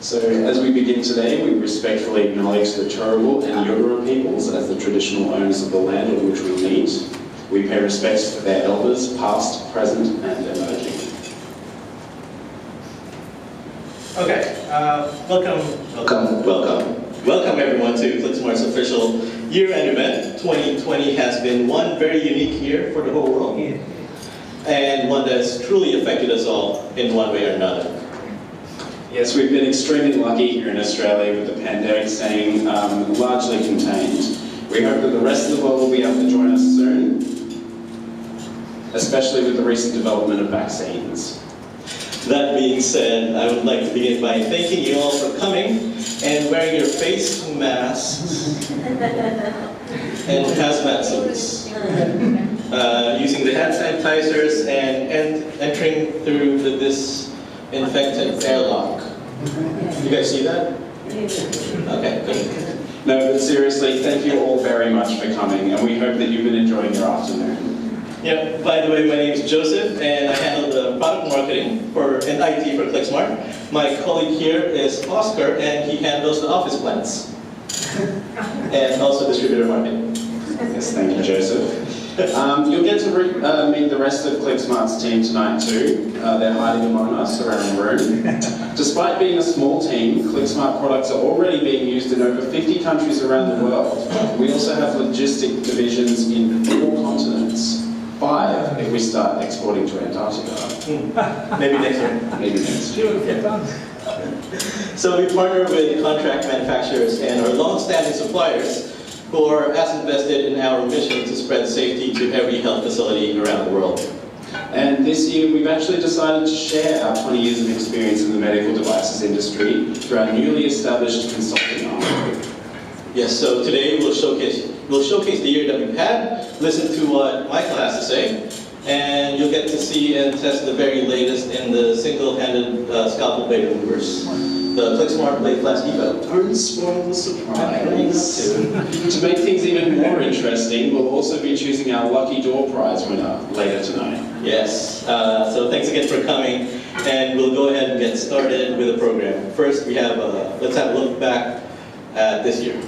So as we begin today, we respectfully acknowledge the Turrbal and Yugara peoples as the traditional owners of the land on which we meet. We pay respects to their elders, past, present, and emerging. Okay, welcome everyone to Qlicksmart's official year-end event. 2020 has been one very unique year for the whole world, and one that's truly affected us all in one way or another. Yes, we've been extremely lucky here in Australia with the pandemic staying largely contained. We hope that the rest of the world will be able to join us soon, especially with the recent development of vaccines. That being said, I would like to begin by thanking you all for coming and wearing your face masks and hazmat suits, using the hand sanitizers and entering through the disinfectant airlock. You guys see that? Okay, good. No, but seriously, thank you all very much for coming, and we hope that you've been enjoying your afternoon. Yeah, by the way, my name is Joseph, and I handle the product marketing and IT for Qlicksmart. My colleague here is Oscar, and he handles the office plans. And also distributor marketing. Yes, thank you, Joseph. You'll get to meet the rest of Qlicksmart's team tonight too. They're hiding among us around the room. Despite being a small team, Qlicksmart products are already being used in over 50 countries around the world. We also have logistic divisions in 4 continents. 5 if we start exporting to Antarctica. Maybe next year. Maybe next year. So we partner with contract manufacturers and our long-standing suppliers who are as invested in our mission to spread safety to every health facility around the world. And this year we've actually decided to share our 20 years of experience in the medical devices industry through our newly established consulting arm. Yes, so today we'll showcase the year that we've had, listen to what Michael has to say, and you'll get to see and test the very latest in the single-handed scalpel blade removers, the Qlicksmart BladeFlask EVO. Don't spoil the surprise. To make things even more interesting, we'll also be choosing our Lucky Door Prize winner later tonight. Yes, so thanks again for coming, and we'll go ahead and get started with the program. First, we have let's have a look back at this year.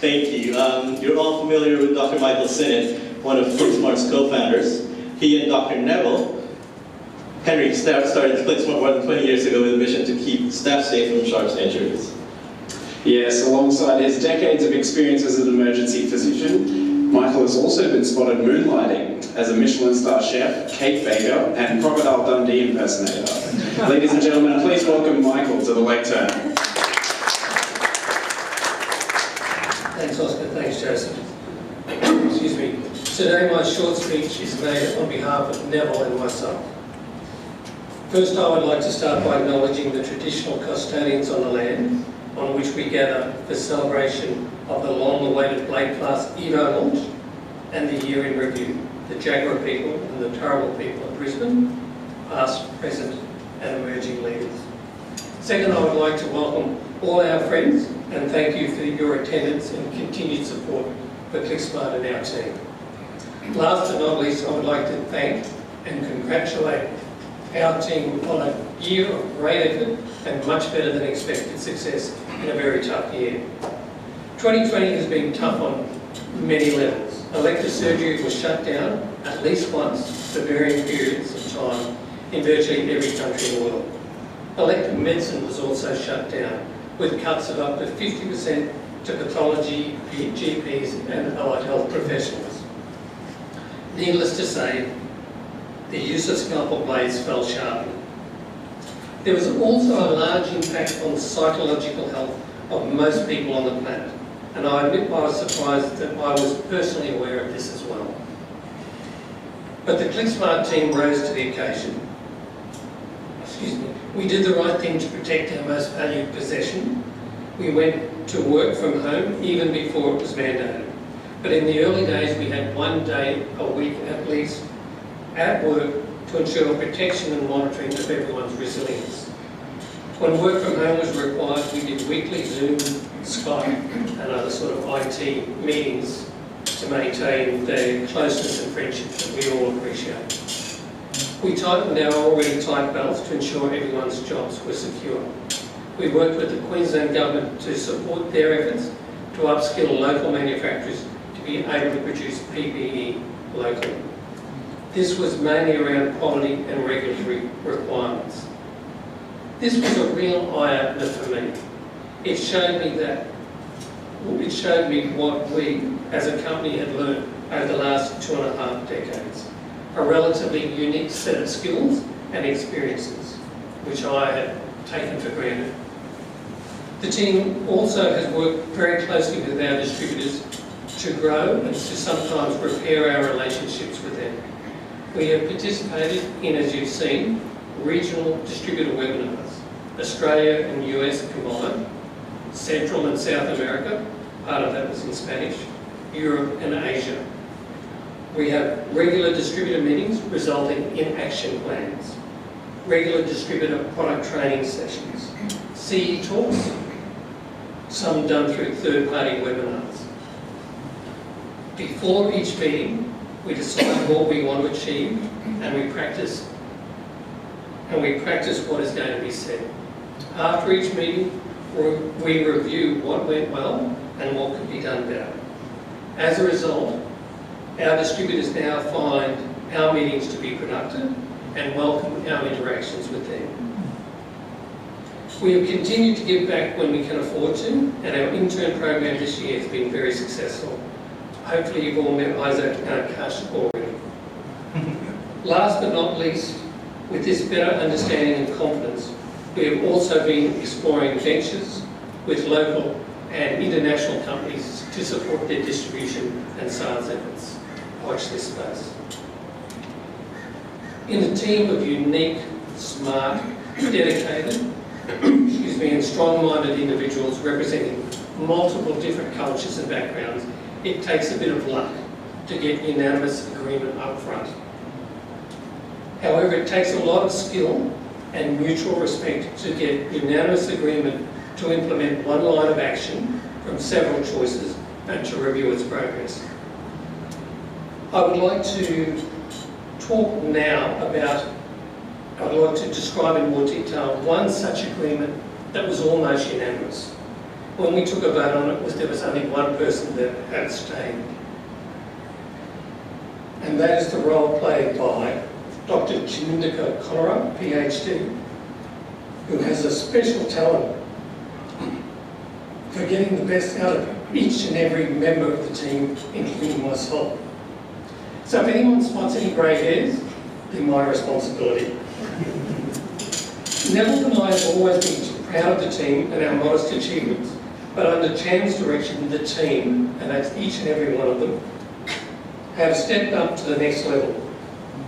Thank you. You're all familiar with Dr. Michael Sinnott, one of Qlicksmart's co-founders. He and Dr. Neville Henry started Qlicksmart more than 20 years ago with a mission to keep staff safe from sharps' injuries. Yes, alongside his decades of experience as an emergency physician, Michael has also been spotted moonlighting as a Michelin star chef, cake baker, and Crocodile Dundee impersonator. Ladies and gentlemen, please welcome Michael to the lectern. Thanks, Oscar. Thanks, Joseph. Excuse me. Today, my short speech is made on behalf of Neville and myself. First, I would like to start by acknowledging the traditional custodians on the land on which we gather for celebration of the long-awaited BladeFlask EVO launch and the year in review, the Jaguar people and the Turrbal people of Brisbane, past, present and emerging leaders. Second, I would like to welcome all our friends and thank you for your attendance and continued support for Qlicksmart and our team. Last but not least, I would like to thank and congratulate our team on a year of great effort and much better than expected success in a very tough year. 2020 has been tough on many levels. Elective surgery was shut down at least once for varying periods of time in virtually every country in the world. Elective medicine was also shut down, with cuts of up to 50% to pathology, GPs and allied health professionals. Needless to say, the use of scalpel blades fell sharply. There was also a large impact on the psychological health of most people on the planet, and I admit I was surprised that I was personally aware of this as well. But the Qlicksmart team rose to the occasion. Excuse me. We did the right thing to protect our most valued possession. We went to work from home even before it was mandated. But in the early days, we had 1 day a week at least at work to ensure protection and monitoring of everyone's resilience. When work from home was required, we did weekly Zoom, Skype and other sort of IT meetings to maintain the closeness and friendship that we all appreciate. We tightened our already tight belts to ensure everyone's jobs were secure. We worked with the Queensland Government to support their efforts to upskill local manufacturers to be able to produce PPE locally. This was mainly around quality and regulatory requirements. This was a real eye-opener for me. It showed me what we, as a company, had learned over the last 2.5 decades. A relatively unique set of skills and experiences, which I had taken for granted. The team also has worked very closely with our distributors to grow and to sometimes repair our relationships with them. We have participated in, as you've seen, regional distributor webinars, Australia and US combined, Central and South America, part of that was in Spanish, Europe and Asia. We have regular distributor meetings resulting in action plans, regular distributor product training sessions, CE talks, some done through third-party webinars. Before each meeting, we decide what we want to achieve and we practice what is going to be said. After each meeting, we review what went well and what could be done better. As a result, our distributors now find our meetings to be productive and welcome our interactions with them. We have continued to give back when we can afford to, and our intern program this year has been very successful. Hopefully you've all met Isaac Kash already. Last but not least, with this better understanding and confidence, we have also been exploring ventures with local and international companies to support their distribution and sales efforts. Watch this space. In a team of unique, smart, dedicated, and strong-minded individuals representing multiple different cultures and backgrounds, it takes a bit of luck to get unanimous agreement up front. However, it takes a lot of skill and mutual respect to get unanimous agreement to implement one line of action from several choices and to review its progress. I would like to talk now about, I'd like to describe in more detail one such agreement that was almost unanimous. When we took a vote on it, there was only one person that abstained. And that is the role played by Dr. Chinindika Kolera, PhD, who has a special talent for getting the best out of each and every member of the team, including myself. So if anyone spots any grey hairs, they're my responsibility. Neville and I have always been proud of the team and our modest achievements, but under Chan's direction, the team, and that's each and every one of them, have stepped up to the next level.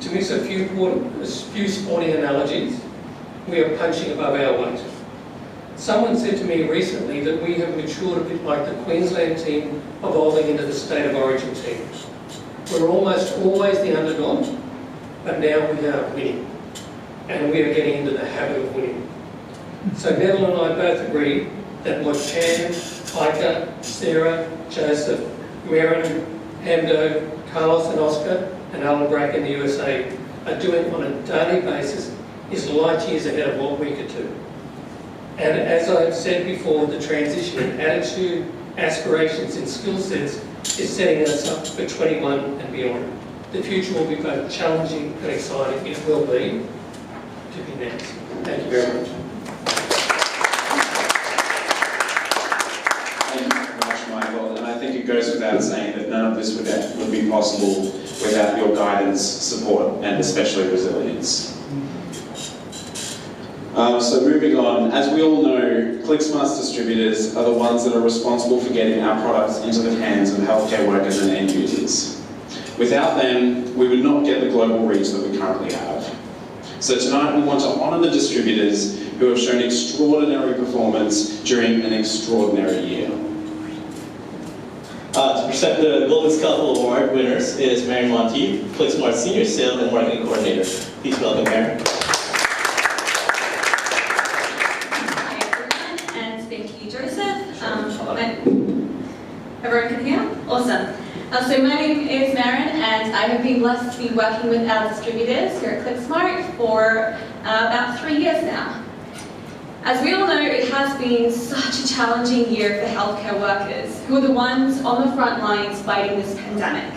To mix a few sporting analogies, we are punching above our weight. Someone said to me recently that we have matured a bit like the Queensland team evolving into the State of Origin team. We're almost always the underdog, but now we are winning. And we are getting into the habit of winning. So Neville and I both agree that what Chan, Iker, Sarah, Joseph, Merrin, Hamdo, Carlos and Oscar, and Alan Brack in the USA are doing on a daily basis is light years ahead of what we could do. And as I've said before, the transition in attitude, aspirations and skill sets is setting us up for 21 and beyond. The future will be both challenging and exciting. It will be to be next. Thank you very much. Thank you very much, Michael. And I think it goes without saying that none of this would be possible without your guidance, support, and especially resilience. So moving on, as we all know, Qlicksmart's distributors are the ones that are responsible for getting our products into the hands of healthcare workers and end users. Without them, we would not get the global reach that we currently have. So tonight we want to honour the distributors who have shown extraordinary performance during an extraordinary year. To present the Golden Scalpel Award winners is Mary Monteith, Qlicksmart Senior Sales and Marketing Coordinator. Please welcome Mary. Everyone can hear? Awesome. So my name is Maren, and I have been blessed to be working with our distributors here at Qlicksmart for about 3 years now. As we all know, it has been such a challenging year for healthcare workers, who are the ones on the front lines fighting this pandemic.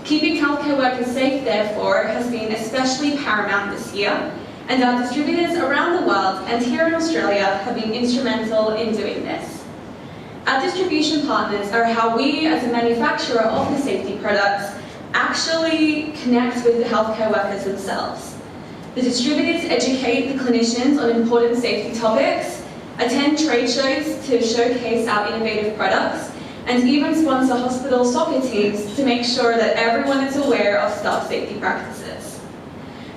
Keeping healthcare workers safe, therefore, has been especially paramount this year, and our distributors around the world and here in Australia have been instrumental in doing this. Our distribution partners are how we, as a manufacturer of the safety products, actually connect with the healthcare workers themselves. The distributors educate the clinicians on important safety topics, attend trade shows to showcase our innovative products, and even sponsor hospital soccer teams to make sure that everyone is aware of staff safety practices.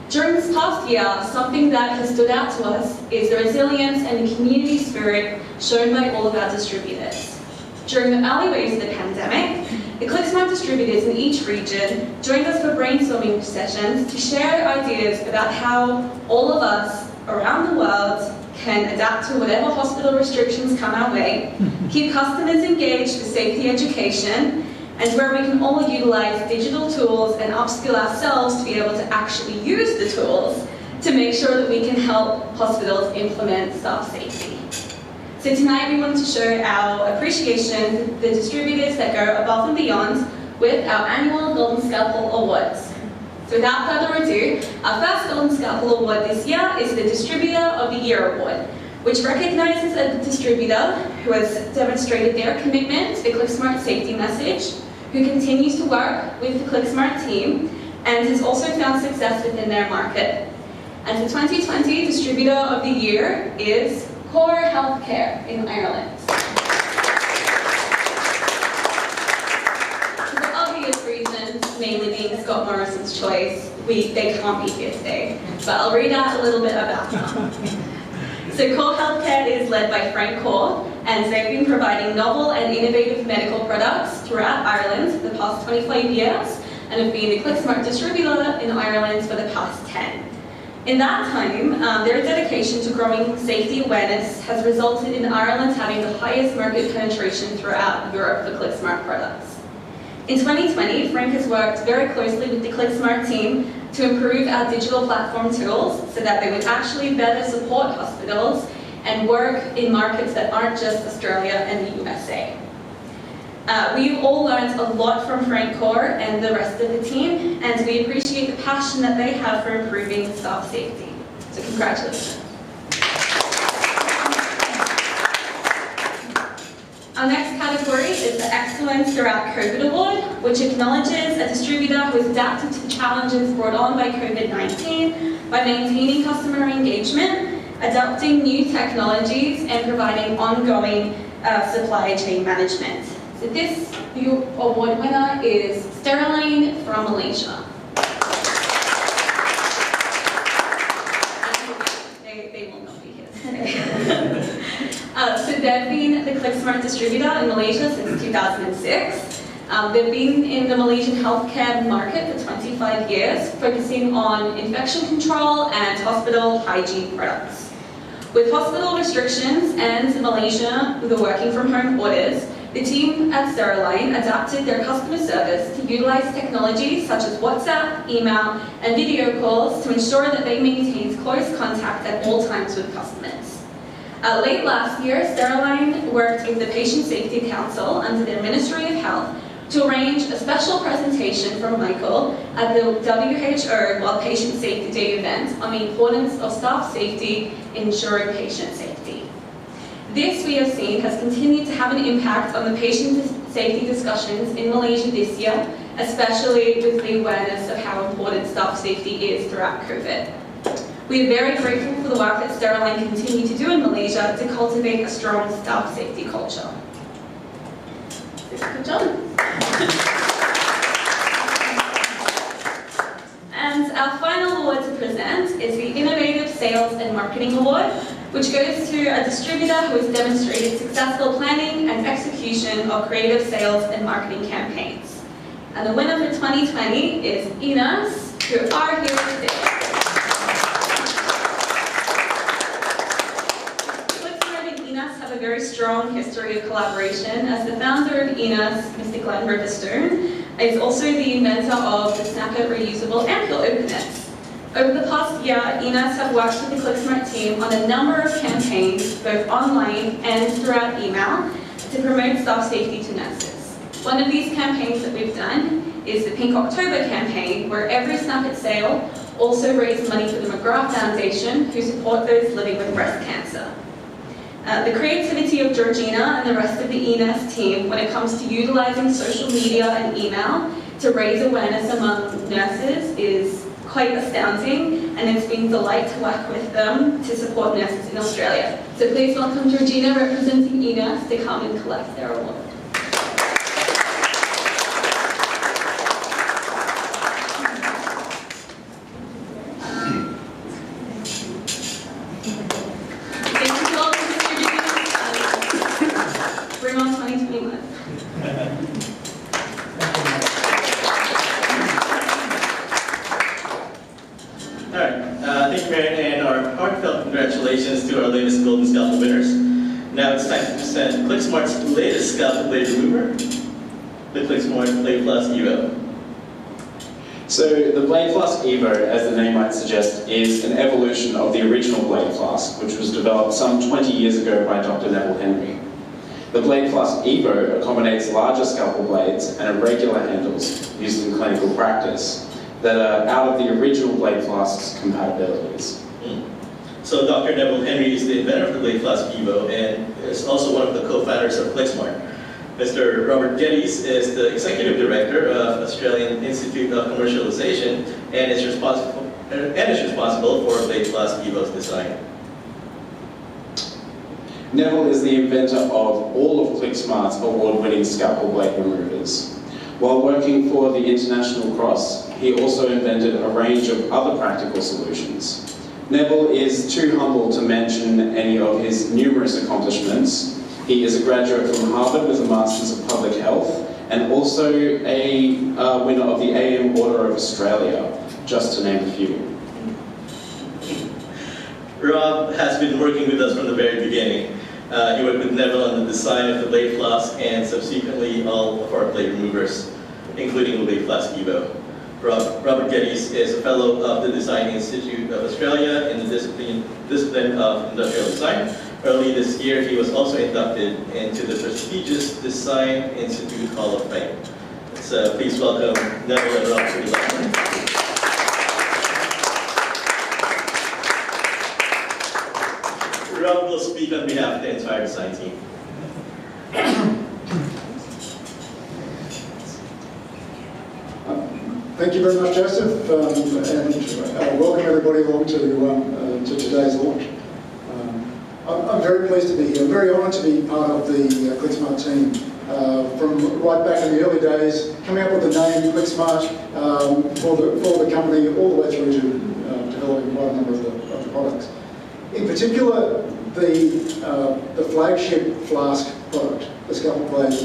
During this past year, something that has stood out to us is the resilience and the community spirit shown by all of our distributors. During the early waves of the pandemic, the Qlicksmart distributors in each region joined us for brainstorming sessions to share ideas about how all of us around the world can adapt to whatever hospital restrictions come our way, keep customers engaged for safety education, and where we can all utilize digital tools and upskill ourselves to be able to actually use the tools to make sure that we can help hospitals implement staff safety. So tonight we want to show our appreciation to the distributors that go above and beyond with our annual Golden Scalpel Awards. So without further ado, our first Golden Scalpel Award this year is the Distributor of the Year Award, which recognizes a distributor who has demonstrated their commitment to the Qlicksmart safety message, who continues to work with the Qlicksmart team, and has also found success within their market. And for 2020, Distributor of the Year is Core Healthcare in Ireland. For obvious reasons, mainly being Scott Morrison's choice, they can't be here today. But I'll read out a little bit about them. So Core Healthcare is led by Frank Core, and they've been providing novel and innovative medical products throughout Ireland for the past 25 years, and have been the Qlicksmart distributor in Ireland for the past 10. In that time, their dedication to growing safety awareness has resulted in Ireland having the highest market penetration throughout Europe for Qlicksmart products. In 2020, Frank has worked very closely with the Qlicksmart team to improve our digital platform tools so that they would actually better support hospitals and work in markets that aren't just Australia and the USA. We've all learned a lot from Frank Core and the rest of the team, and we appreciate the passion that they have for improving staff safety. So congratulations. Our next category is the Excellence Throughout COVID Award, which acknowledges a distributor who has adapted to the challenges brought on by COVID-19 by maintaining customer engagement, adopting new technologies, and providing ongoing supply chain management. So this award winner is Sterling from Malaysia. They will not be here today. So they've been the Qlicksmart distributor in Malaysia since 2006. They've been in the Malaysian healthcare market for 25 years, focusing on infection control and hospital hygiene products. With hospital restrictions and Malaysia, the working from home orders, the team at Steriline adapted their customer service to utilize technologies such as WhatsApp, email, and video calls to ensure that they maintained close contact at all times with customers. Late last year, Steriline worked with the Patient Safety Council under the Ministry of Health to arrange a special presentation from Michael at the WHO World Patient Safety Day event on the importance of staff safety in ensuring patient safety. This, we have seen, has continued to have an impact on the patient safety discussions in Malaysia this year, especially with the awareness of how important staff safety is throughout COVID. We are very grateful for the work that Steriline continue to do in Malaysia to cultivate a strong staff safety culture. Good job. And our final award to present is the Innovative Sales and Marketing Award, which goes to a distributor who has demonstrated successful planning and execution of creative sales and marketing campaigns. And the winner for 2020 is Inas, who are here today. Have a very strong history of collaboration, as the founder of Inas, Mr. Glenn Riverstone, is also the inventor of the Snapper reusable ampule openers. Over the past year, Inas have worked with the Qlicksmart team on a number of campaigns, both online and throughout email, to promote staff safety to nurses. One of these campaigns that we've done is the Pink October campaign, where every Snapper sale also raises money for the McGrath Foundation, who support those living with breast cancer. The creativity of Georgina and the rest of the Inas team when it comes to utilizing social media and email to raise awareness among nurses is quite astounding, and it's been a delight to work with them to support nurses in Australia. So please welcome Georgina, representing Inas, to come and collect their award. Congratulations to our latest Golden Scalpel winners. Now it's time to present Qlicksmart's latest scalpel blade remover, the Qlicksmart BladeFlask EVO. So the BladeFlask EVO, as the name might suggest, is an evolution of the original BladeFlask, which was developed some 20 years ago by Dr. Neville Henry. The BladeFlask EVO accommodates larger scalpel blades and irregular handles used in clinical practice that are out of the original BladeFlask's compatibilities. So Dr. Neville Henry is the inventor of the BladeFlask EVO and is also one of the co-founders of Qlicksmart. Mr. Robert Geddes is the executive director of Australian Institute of Commercialization and is responsible for BladeFlask EVO's design. Neville is the inventor of all of Qlicksmart's award-winning scalpel blade removers. While working for the International Cross, he also invented a range of other practical solutions. Neville is too humble to mention any of his numerous accomplishments. He is a graduate from Harvard with a Masters of Public Health and also a winner of the AM Order of Australia, just to name a few. Rob has been working with us from the very beginning. He worked with Neville on the design of the BladeFlask and subsequently all of our blade removers, including the BladeFlask EVO. Robert Geddes is a fellow of the Design Institute of Australia in the discipline of industrial design, Early this year, he was also inducted into the prestigious Design Institute Hall of Fame. So please welcome Neville and Rob to the lecture. Rob will speak on behalf of the entire design team. Thank you very much, Joseph, and welcome everybody along to today's launch. I'm very pleased to be here. I'm very honoured to be part of the Qlicksmart team. From right back in the early days, coming up with the name Qlicksmart for the company, all the way through to developing quite a number of the products. In particular, the flagship flask product, the scalpel blade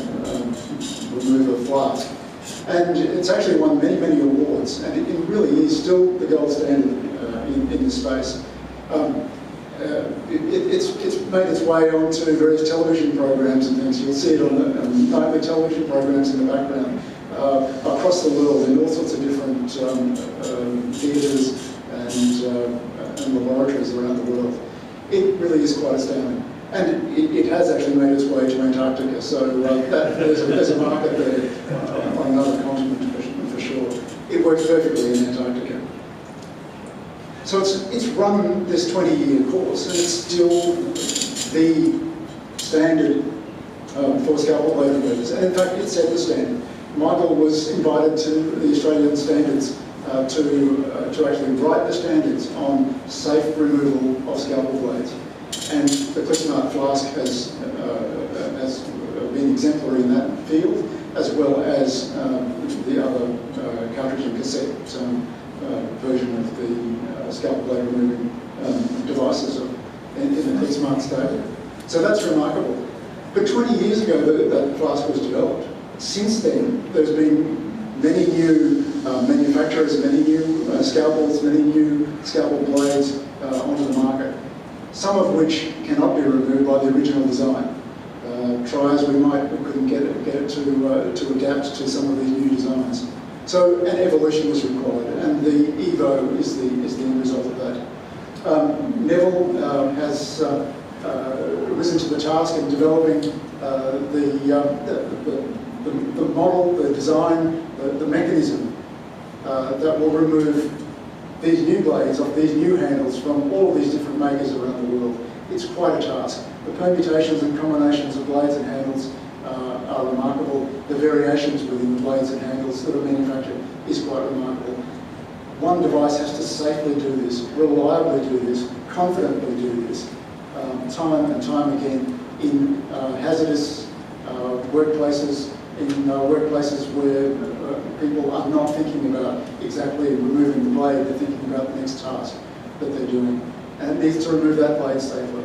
remover flask. And it's actually won many, many awards, and it really is still the gold standard in this space. It's made its way onto various television programs and things. You'll see it on the nightly television programs in the background across the world in all sorts of different theatres and laboratories around the world. It really is quite astounding. And it has actually made its way to Antarctica, so there's a market there on another continent for sure. It works perfectly in Antarctica. So it's run this 20-year course, and it's still the standard for scalpel blade removers. And in fact, it set the standard. Michael was invited to the Australian standards to actually write the standards on safe removal of scalpel blades. And the Qlicksmart flask has been exemplary in that field, as well as the other cartridge and cassette version of the scalpel blade removing devices in the Qlicksmart state. So that's remarkable. But 20 years ago, that flask was developed. Since then, there's been many new manufacturers, many new scalpels, many new scalpel blades onto the market, some of which cannot be removed by the original design. Try as we might, we couldn't get it to adapt to some of these new designs. So an evolution was required, and the EVO is the end result of that. Neville has risen to the task of developing the model, the design, the mechanism that will remove these new blades off these new handles from all of these different makers around the world. It's quite a task. The permutations and combinations of blades and handles are remarkable. The variations within the blades and handles that are manufactured is quite remarkable. One device has to safely do this, reliably do this, confidently do this, time and time again in hazardous workplaces, in workplaces where people are not thinking about exactly removing the blade, they're thinking about the next task that they're doing. And it needs to remove that blade safely.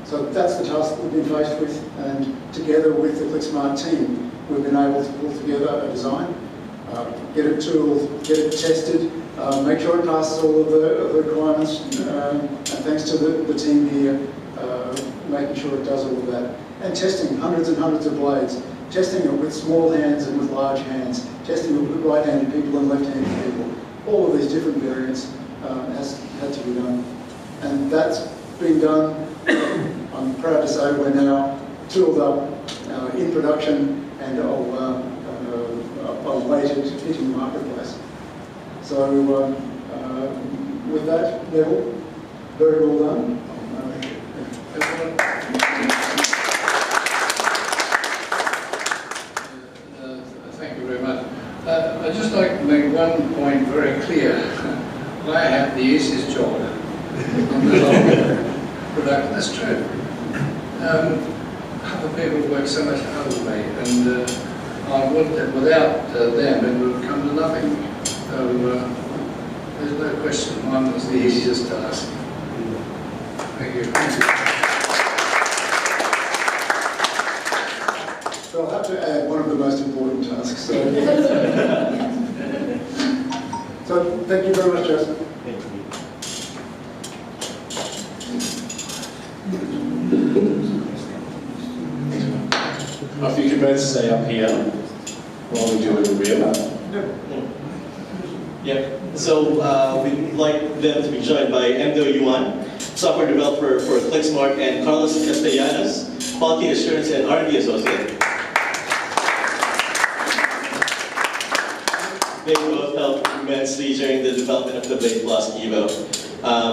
So that's the task that we've been faced with, and together with the Qlicksmart team, we've been able to pull together a design, get it tooled, get it tested, make sure it passes all of the requirements, and thanks to the team here, making sure it does all of that. And testing hundreds and hundreds of blades, testing it with small hands and with large hands, testing it with right-handed people and left-handed people. All of these different variants has had to be done. And that's been done. I'm proud to say we're now tooled up in production and awaited hitting the marketplace. So with that, Neville, very well done. Thank you very much. I'd just like to make one point very clear. I have the easiest job on the whole production. That's true. Other people work so much harder than me, and I would that without them it would have come to nothing. So there's no question mine was the easiest task. Thank you. So I'll have to add one of the most important tasks. So thank you very much, Joseph. Thank you. If you could both stay up here while we do a reveal. Yeah. So we'd like them to be joined by Endo Yuan, software developer for Qlicksmart, and Carlos Castellanos, quality assurance and R&D associate. They both helped immensely during the development of the BladeFlask EVO,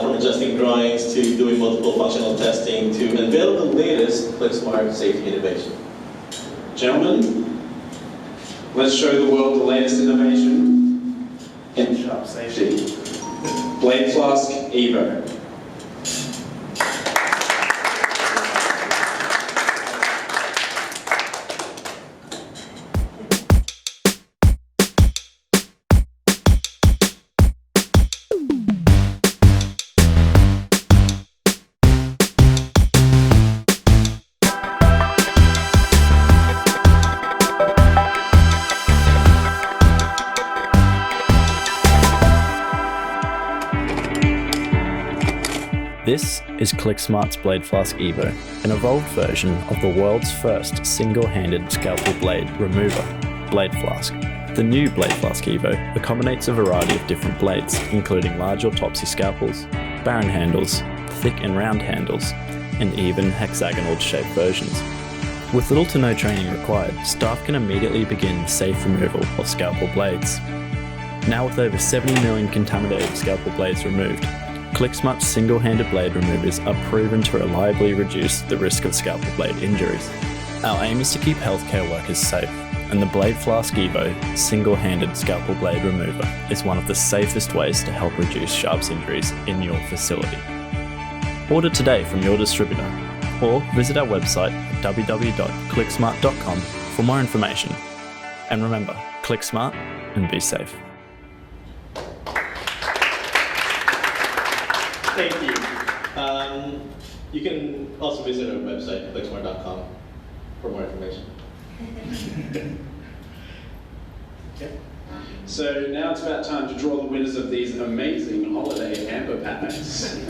from adjusting drawings to doing multiple functional testing to unveil the latest Qlicksmart safety innovation. Gentlemen, let's show the world the latest innovation in sharp safety. BladeFlask EVO. This is Qlicksmart's BladeFlask EVO, an evolved version of the world's first single-handed scalpel blade remover, BladeFlask. The new BladeFlask EVO accommodates a variety of different blades, including large autopsy scalpels, barren handles, thick and round handles, and even hexagonal-shaped versions. With little to no training required, staff can immediately begin the safe removal of scalpel blades. Now with over 70 million contaminated scalpel blades removed, Qlicksmart's single-handed blade removers are proven to reliably reduce the risk of scalpel blade injuries. Our aim is to keep healthcare workers safe, and the BladeFlask EVO single-handed scalpel blade remover is one of the safest ways to help reduce sharps injuries in your facility. Order today from your distributor, or visit our website at www.qlicksmart.com for more information. And remember, Qlicksmart and be safe. Thank you. You can also visit our website, qlicksmart.com, for more information. Okay. So now it's about time to draw the winners of these amazing holiday hamper packs.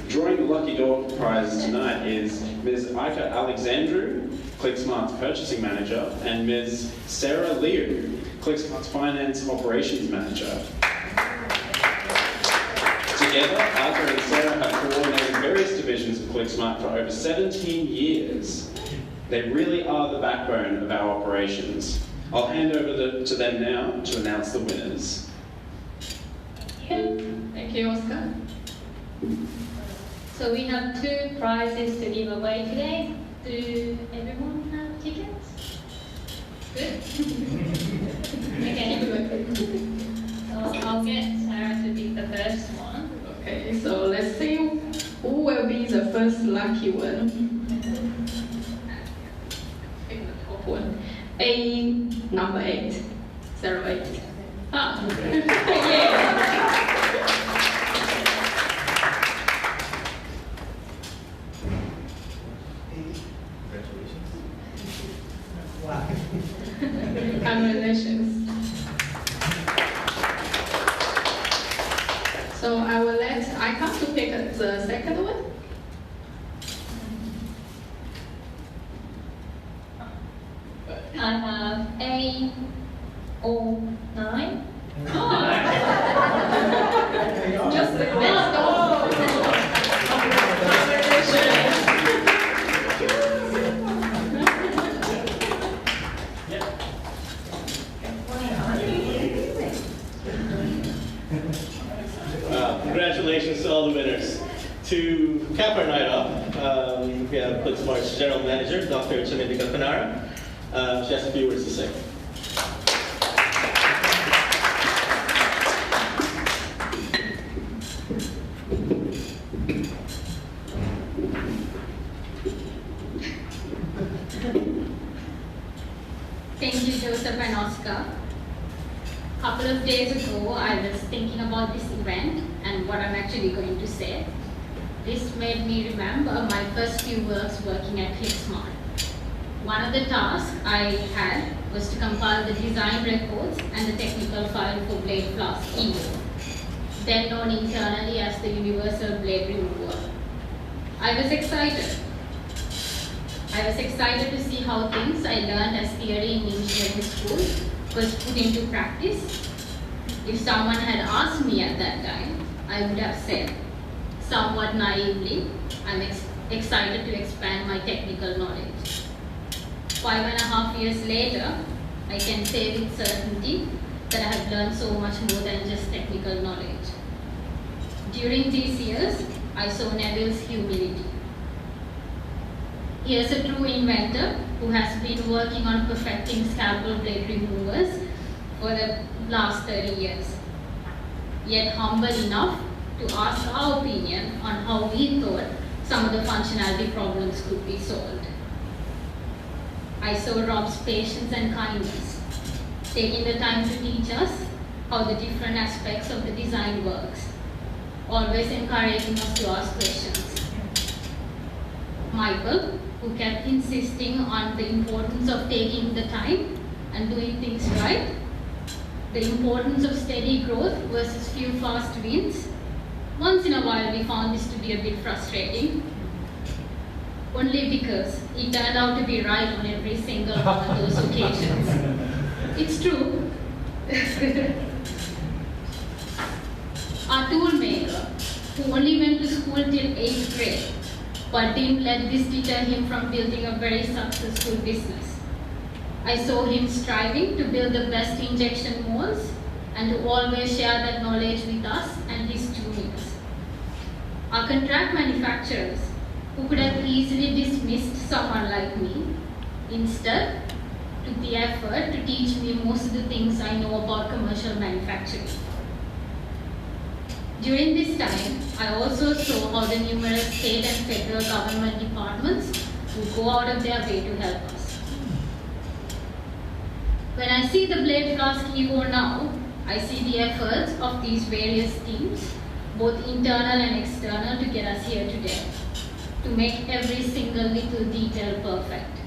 Drawing the lucky door prize tonight is Ms. Ika Alexandru, Qlicksmart's purchasing manager, and Ms. Sarah Liu, Qlicksmart's finance operations manager. Together, Ika and Sarah have coordinated various divisions of Qlicksmart for over 17 years. They really are the backbone of our operations. I'll hand over to them now to announce the winners. Thank you, Oscar. So we have 2 prizes to give away today. Do everyone have tickets? Good? Okay. So I'll get Sarah to pick the first one. Okay, so let's see who will be the first lucky one. Pick the top one. A number 8. 08. Ah. Yeah. Congratulations. So I will let Ika to pick the second one. I have A09. Just the Let's go. Congratulations to all the winners. To cap our night off, we have Qlicksmart's General Manager, Dr. Chamindika Kanara. She has a few words to say. Thank you, Joseph and Oscar. A couple of days ago, I was thinking about this event and what I'm actually going to say. This made me remember my first few works working at Qlicksmart. One of the tasks I had was to compile the design records and the technical file for BladeFlask EVO, then known internally as the Universal Blade Remover. I was excited to see how things I learned as theory in engineering school was put into practice. If someone had asked me at that time, I would have said, somewhat naively, I'm excited to expand my technical knowledge. 5.5 years later, I can say with certainty that I have learned so much more than just technical knowledge. During these years, I saw Neville's humility. He is a true inventor who has been working on perfecting scalpel blade removers for the last 30 years, yet humble enough to ask our opinion on how we thought some of the functionality problems could be solved. I saw Rob's patience and kindness, taking the time to teach us how the different aspects of the design works, always encouraging us to ask questions. Michael, who kept insisting on the importance of taking the time and doing things right, the importance of steady growth versus few fast wins. Once in a while we found this to be a bit frustrating, only because he turned out to be right on every single one of those occasions. It's true. Our tool maker, who only went to school till 8th grade, but didn't let this deter him from building a very successful business. I saw him striving to build the best injection molds and to always share that knowledge with us and his juniors. Our contract manufacturers, who could have easily dismissed someone like me, instead took the effort to teach me most of the things I know about commercial manufacturing. During this time, I also saw how the numerous state and federal government departments would go out of their way to help us. When I see the BladeFlask EVO now, I see the efforts of these various teams, both internal and external, to get us here today, to make every single little detail perfect.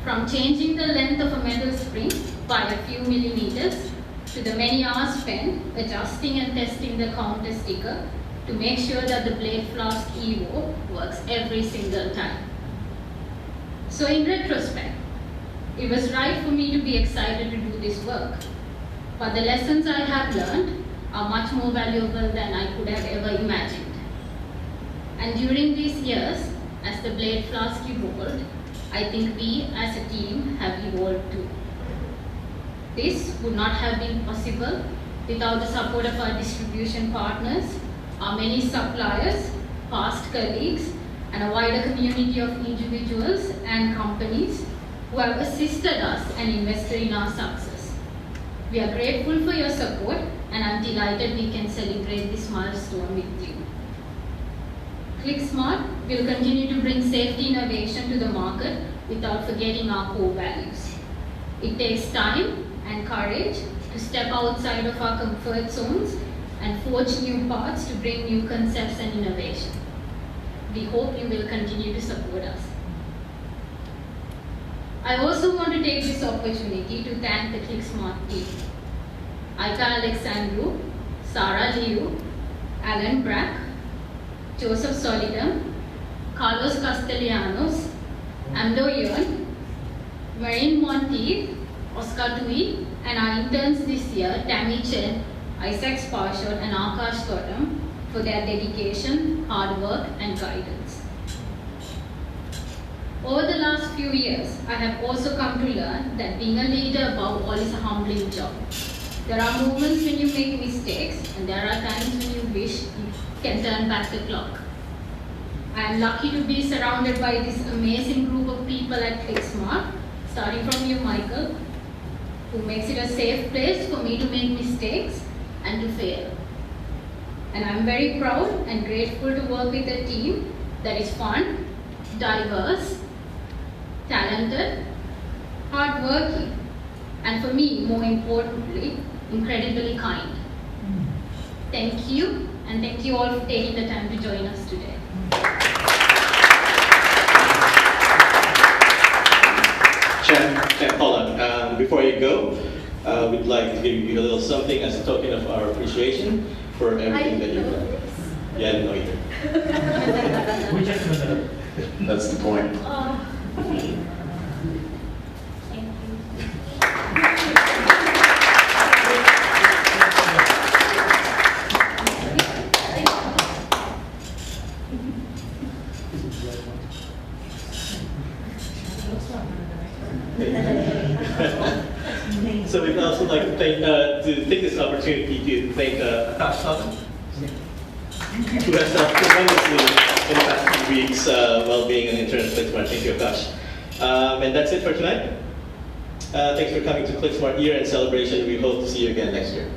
From changing the length of a metal spring by a few millimeters, to the many hours spent adjusting and testing the counter sticker to make sure that the BladeFlask EVO works every single time. So in retrospect, it was right for me to be excited to do this work, but the lessons I have learned are much more valuable than I could have ever imagined. And during these years, as the BladeFlask evolved, I think we as a team have evolved too. This would not have been possible without the support of our distribution partners, our many suppliers, past colleagues, and a wider community of individuals and companies who have assisted us and invested in our success. We are grateful for your support, and I'm delighted we can celebrate this milestone with you. Qlicksmart will continue to bring safety innovation to the market without forgetting our core values. It takes time and courage to step outside of our comfort zones and forge new paths to bring new concepts and innovation. We hope you will continue to support us. I also want to take this opportunity to thank the Qlicksmart team. Aika Alexandru, Sarah Liu, Alan Brack, Joseph Solidum, Carlos Castellanos, Amdo Yuan, Marine Monteith, Oscar Tui, and our interns this year, Tammy Chen, Isaac Sparshot, and Akash Gautam, for their dedication, hard work, and guidance. Over the last few years, I have also come to learn that being a leader above all is a humbling job. There are moments when you make mistakes, and there are times when you wish you can turn back the clock. I am lucky to be surrounded by this amazing group of people at Qlicksmart, starting from you, Michael, who makes it a safe place for me to make mistakes and to fail. And I'm very proud and grateful to work with a team that is fun, diverse, talented, hardworking, and for me, more importantly, incredibly kind. Thank you, and thank you all for taking the time to join us today. Chen, hold on. Before you go, we'd like to give you a little something as a token of our appreciation for everything that you've done. Yeah, I didn't know either. That's the point. Thank you. So we'd also like to take this opportunity to thank Akash Thompson, who has helped tremendously in the past few weeks while being an intern at Qlicksmart. Thank you, Akash. And that's it for tonight. Thanks for coming to Qlicksmart year-end celebration. We hope to see you again next year.